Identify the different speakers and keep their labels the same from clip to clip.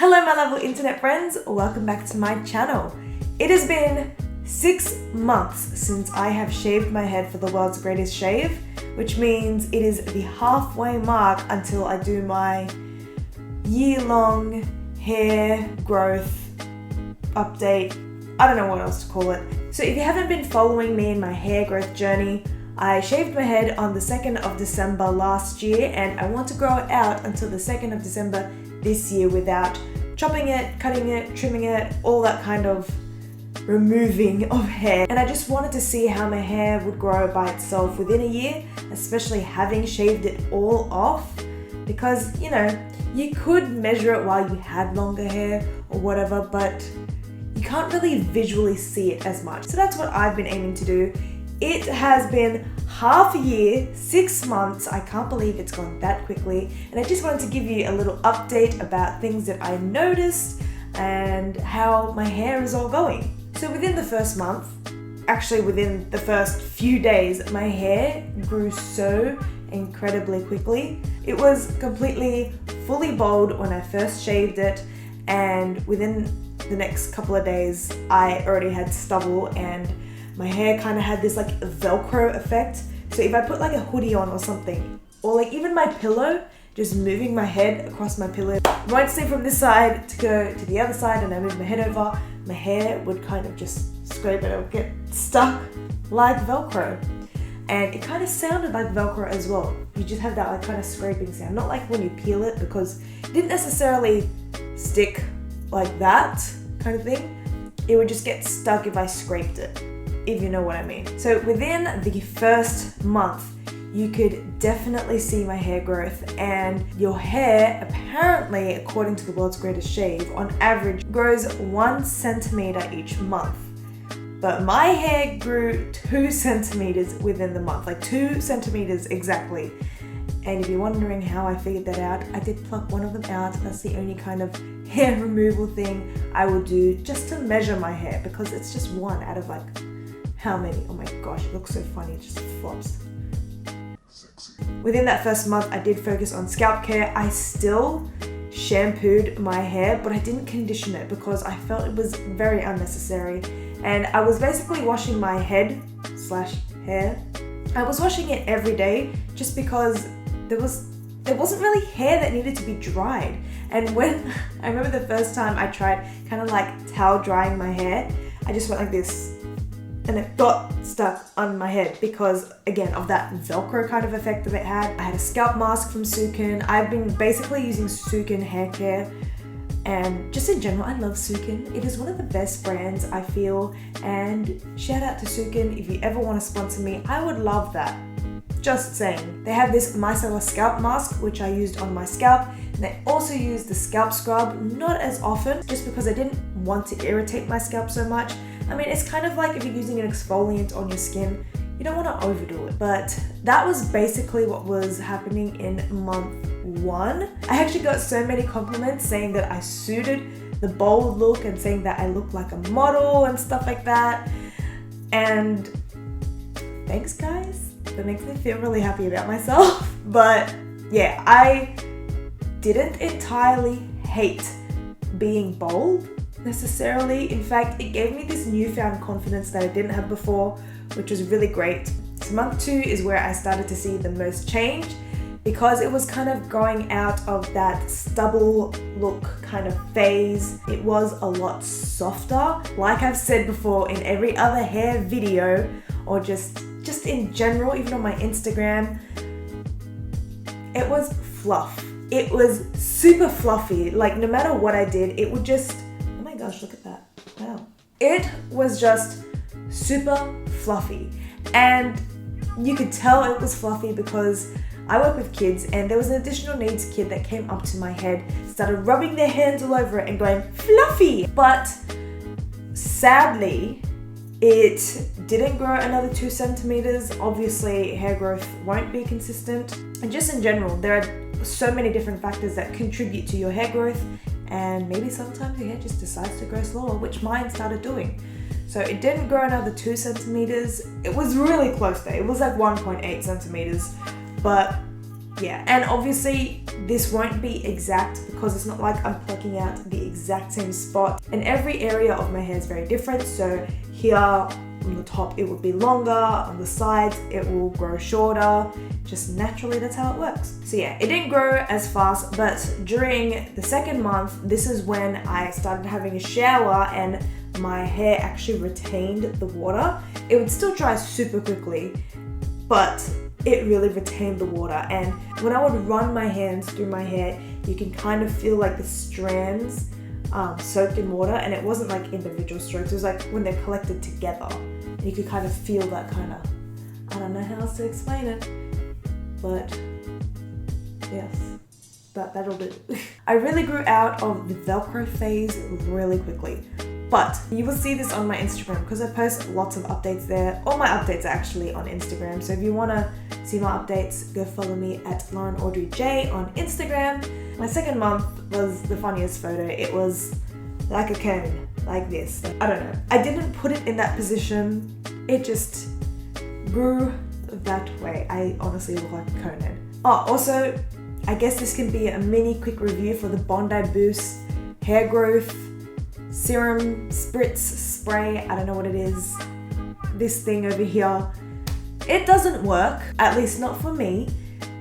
Speaker 1: Hello my lovely internet friends, welcome back to my channel. It has been 6 months since I have shaved my head for the world's greatest shave, which means it is the halfway mark until I do my year-long hair growth update. I don't know what else to call it. So if you haven't been following me in my hair growth journey, I shaved my head on the 2nd of December last year and I want to grow it out until the 2nd of December this year without chopping it, cutting it, trimming it, all that kind of removing of hair. And I just wanted to see how my hair would grow by itself within a year, especially having shaved it all off, because you know, you could measure it while you had longer hair or whatever, but you can't really visually see it as much. So that's what I've been aiming to do. It has been half a year, 6 months. I can't believe it's gone that quickly. And I just wanted to give you a little update about things that I noticed and how my hair is all going. So within the first month, actually within the first few days, my hair grew so incredibly quickly. It was completely fully bald when I first shaved it, and within the next couple of days, I already had stubble and my hair kind of had this like Velcro effect. So if I put like a hoodie on or something, or like even my pillow, just moving my head across my pillow, it won't stay from this side to go to the other side, and I move my head over, my hair would kind of just scrape it, it would get stuck like Velcro. And it kind of sounded like Velcro as well. You just have that like kind of scraping sound, not like when you peel it, because it didn't necessarily stick like that kind of thing. It would just get stuck if I scraped it, if you know what I mean. So within the first month, you could definitely see my hair growth, and your hair apparently, according to the world's greatest shave, on average grows 1 centimeter each month. But my hair grew 2 centimeters within the month, like 2 centimeters exactly. And if you're wondering how I figured that out, I did pluck one of them out. That's the only kind of hair removal thing I will do just to measure my hair, because it's just one out of like how many? Oh my gosh, it looks so funny, it just flops. Within that first month, I did focus on scalp care. I still shampooed my hair, but I didn't condition it because I felt it was very unnecessary. And I was basically washing my head / hair. I was washing it every day just because there wasn't really hair that needed to be dried. And when I remember the first time I tried kind of like towel drying my hair, I just went like this and it got stuck on my head because, again, of that Velcro kind of effect that it had. I had a scalp mask from Sukin. I've been basically using Sukin hair care, and just in general, I love Sukin. It is one of the best brands, I feel, and shout out to Sukin. If you ever want to sponsor me, I would love that. Just saying. They have this micellar scalp mask, which I used on my scalp, and I also used the scalp scrub, not as often, just because I didn't want to irritate my scalp so much. I mean, it's kind of like if you're using an exfoliant on your skin, you don't want to overdo it. But that was basically what was happening in month 1. I actually got so many compliments saying that I suited the bold look and saying that I look like a model and stuff like that. And thanks guys, that makes me feel really happy about myself. But yeah, I didn't entirely hate being bold necessarily. In fact, it gave me this newfound confidence that I didn't have before, which was really great. So month 2 is where I started to see the most change, because it was kind of growing out of that stubble look kind of phase. It was a lot softer. Like I've said before in every other hair video, or just in general, even on my Instagram, it was fluff. It was super fluffy. Like no matter what I did, it would just, oh my gosh, look at that. Wow. It was just super fluffy. And you could tell it was fluffy because I work with kids, and there was an additional needs kid that came up to my head, started rubbing their hands all over it and going, fluffy! But sadly, it didn't grow another 2 centimeters. Obviously, hair growth won't be consistent. And just in general, there are so many different factors that contribute to your hair growth, and maybe sometimes your hair just decides to grow slower, which mine started doing. So it didn't grow another 2 centimeters. It was really close though. It was like 1.8 centimeters. But yeah, and obviously this won't be exact because it's not like I'm plucking out the exact same spot, and every area of my hair is very different. So here on the top it would be longer, on the sides it will grow shorter, just naturally that's how it works. So yeah, it didn't grow as fast, but during the second month, this is when I started having a shower and my hair actually retained the water. It would still dry super quickly, but it really retained the water. And when I would run my hands through my hair, you can kind of feel like the strands soaked in water, and it wasn't like individual strokes, it was like when they're collected together. And you could kind of feel that kind of, I don't know how else to explain it, but yes, that'll do. I really grew out of the Velcro phase really quickly. But you will see this on my Instagram because I post lots of updates there. All my updates are actually on Instagram. So if you want to see my updates, go follow me at LaurenAudreyJ on Instagram. My second month was the funniest photo. It was like a cone, like this. I don't know. I didn't put it in that position. It just grew that way. I honestly look like a cone head. Oh, also, I guess this can be a mini quick review for the Bondi Boost hair growth serum spritz spray. I don't know what it is. This thing over here. It doesn't work, at least not for me,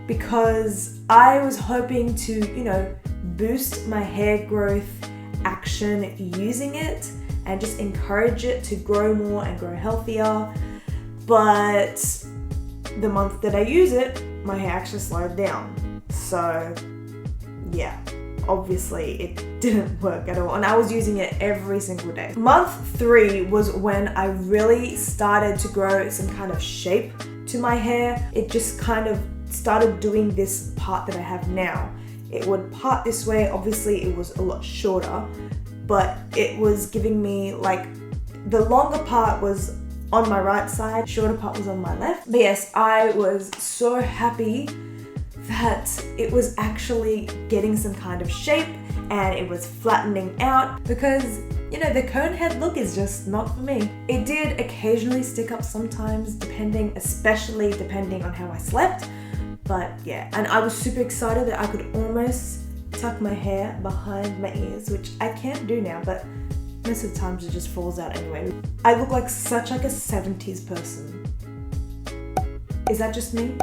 Speaker 1: because I was hoping to, boost my hair growth action using it and just encourage it to grow more and grow healthier. But the month that I use it, my hair actually slowed down. So yeah, obviously it didn't work at all, and I was using it every single day. Month 3 was when I really started to grow some kind of shape to my hair. It just kind of started doing this part that I have now. It would part this way. Obviously it was a lot shorter, but it was giving me like, the longer part was on my right side, shorter part was on my left. But yes, I was so happy that it was actually getting some kind of shape and it was flattening out, because the cone head look is just not for me. It did occasionally stick up sometimes, especially depending on how I slept. But yeah, and I was super excited that I could almost tuck my hair behind my ears, which I can't do now, but most of the times it just falls out anyway. I look like such like a 70s person. Is that just me?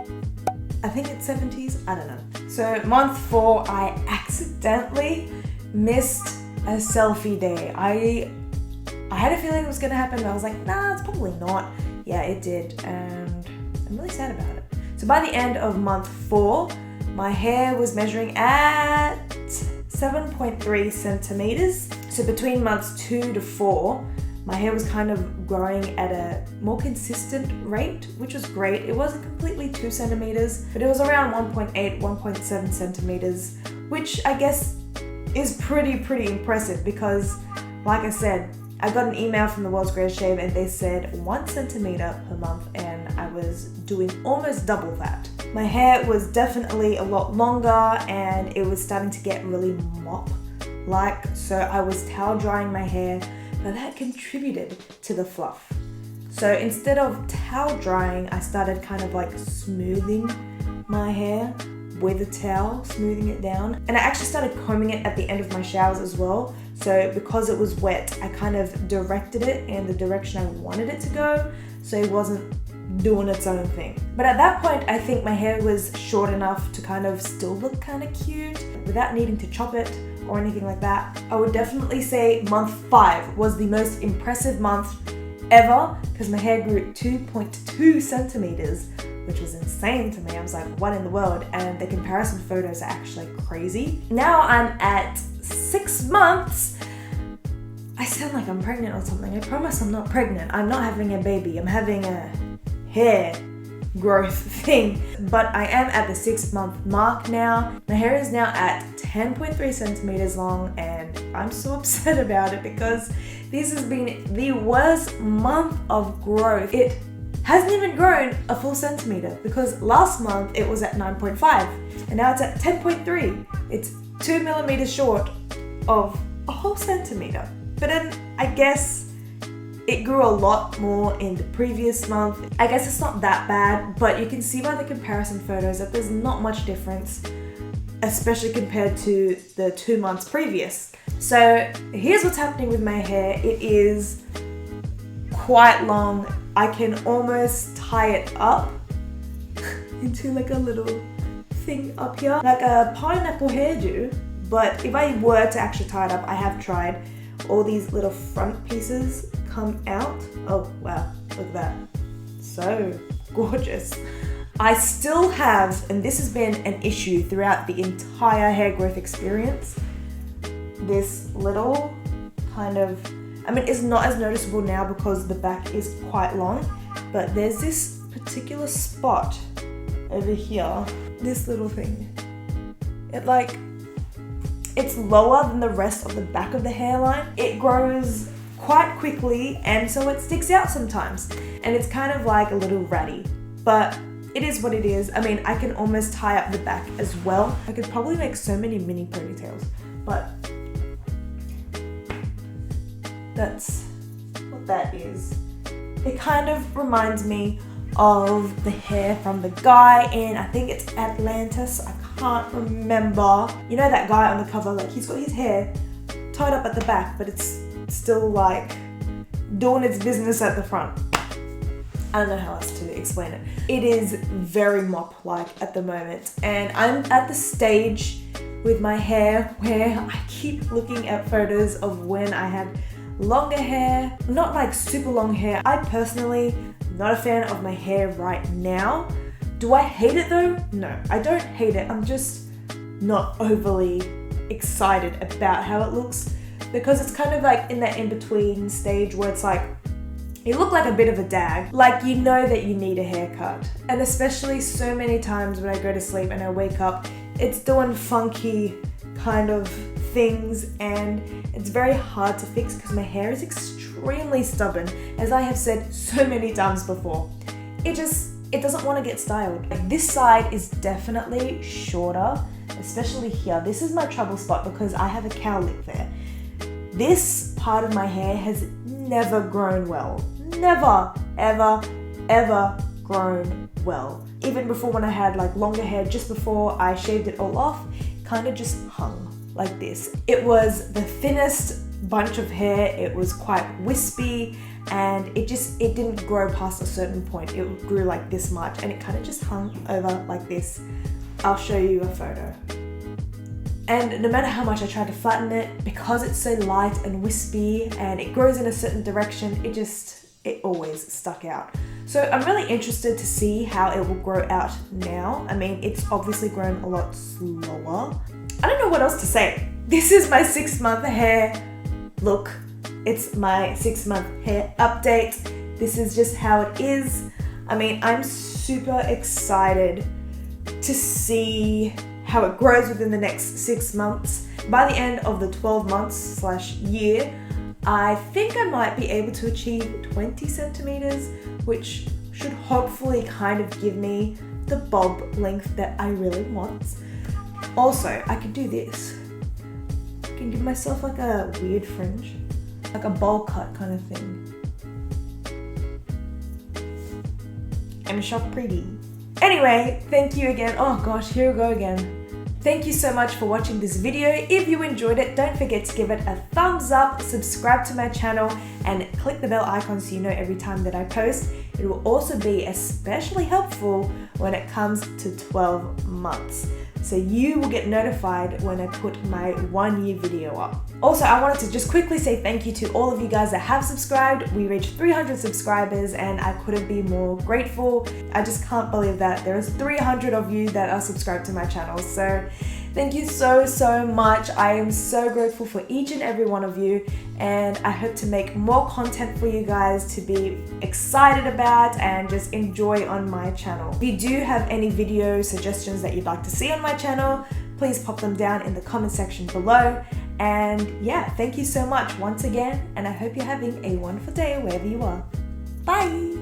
Speaker 1: I think it's 70s, I don't know. So month 4, I accidentally missed a selfie day. I had a feeling it was gonna happen, but I was like, nah, it's probably not. Yeah, it did, and I'm really sad about it. So by the end of month 4, my hair was measuring at 7.3 centimeters. So between months 2 to 4, my hair was kind of growing at a more consistent rate, which was great. It wasn't completely 2 centimeters, but it was around 1.8, 1.7 centimeters, which I guess is pretty impressive, because like I said, I got an email from the World's Greatest Shave and they said 1 centimeter per month, and I was doing almost double that. My hair was definitely a lot longer and it was starting to get really mop-like, so I was towel drying my hair, but that contributed to the fluff. So instead of towel drying, I started kind of like smoothing my hair with a towel, smoothing it down. And I actually started combing it at the end of my showers as well. So because it was wet, I kind of directed it in the direction I wanted it to go, so it wasn't doing its own thing. But at that point, I think my hair was short enough to kind of still look kind of cute without needing to chop it or anything like that. I would definitely say month 5 was the most impressive month ever, because my hair grew 2.2 centimeters, which was insane to me. I was like, what in the world? And the comparison photos are actually crazy. Now I'm at 6 months. I sound like I'm pregnant or something. I promise I'm not pregnant. I'm not having a baby. I'm having a hair growth thing. But I am at the 6-month mark now. My hair is now at 10.3 centimeters long, and I'm so upset about it because this has been the worst month of growth. It hasn't even grown a full centimeter, because last month it was at 9.5 and now it's at 10.3. It's 2 millimeters short of a whole centimeter. But then I guess It grew a lot more in the previous month. I guess it's not that bad, but you can see by the comparison photos that there's not much difference, especially compared to the 2 months previous. So here's what's happening with my hair. It is quite long. I can almost tie it up into like a little thing up here, like a pineapple hairdo. But if I were to actually tie it up, I have tried, all these little front pieces come out. Oh wow, look at that. So gorgeous. I still have, and this has been an issue throughout the entire hair growth experience, this little kind of, I mean, it's not as noticeable now because the back is quite long, but there's this particular spot over here, this little thing. It's lower than the rest of the back of the hairline. It grows quite quickly, and so it sticks out sometimes. And it's kind of like a little ratty, but it is what it is. I mean, I can almost tie up the back as well. I could probably make so many mini ponytails, but that's what that is. It kind of reminds me of the hair from the guy in, I think it's Atlantis, I can't remember. You know that guy on the cover, like he's got his hair tied up at the back, but it's still like doing its business at the front. I don't know how else to explain it. It is very mop-like at the moment, and I'm at the stage with my hair where I keep looking at photos of when I had longer hair, not like super long hair. I personally not a fan of my hair right now. Do I hate it though? No, I don't hate it. I'm just not overly excited about how it looks, because it's kind of like in that in-between stage where it's like, you look like a bit of a dag. Like, you know that you need a haircut. And especially so many times when I go to sleep and I wake up, it's doing funky kind of things, and it's very hard to fix because my hair is extremely stubborn, as I have said so many times before. It doesn't want to get styled. Like, this side is definitely shorter, especially here. This is my trouble spot because I have a cowlick there. This part of my hair has never grown well. Never, ever, ever grown well. Even before, when I had like longer hair, just before I shaved it all off, kind of just hung like this. It was the thinnest bunch of hair. It was quite wispy, and it didn't grow past a certain point. It grew like this much, and it kind of just hung over like this. I'll show you a photo. And no matter how much I tried to flatten it, because it's so light and wispy and it grows in a certain direction, it always stuck out. So I'm really interested to see how it will grow out now. I mean, it's obviously grown a lot slower. I don't know what else to say. This is my 6-month hair look. It's my 6-month hair update. This is just how it is. I mean, I'm super excited to see how it grows within the next 6 months. By the end of the 12 months/year, I think I might be able to achieve 20 centimeters, which should hopefully kind of give me the bob length that I really want. Also, I could do this. I can give myself like a weird fringe, like a bowl cut kind of thing. I'm so pretty. Anyway, thank you again. Oh gosh, here we go again. Thank you so much for watching this video. If you enjoyed it, don't forget to give it a thumbs up, subscribe to my channel, and click the bell icon so you know every time that I post. It will also be especially helpful when it comes to 12 months. So you will get notified when I put my 1-year video up. Also, I wanted to just quickly say thank you to all of you guys that have subscribed. We reached 300 subscribers and I couldn't be more grateful. I just can't believe that there's 300 of you that are subscribed to my channel. So thank you so, so much. I am so grateful for each and every one of you, and I hope to make more content for you guys to be excited about and just enjoy on my channel. If you do have any video suggestions that you'd like to see on my channel, please pop them down in the comment section below. And yeah, thank you so much once again, and I hope you're having a wonderful day wherever you are. Bye!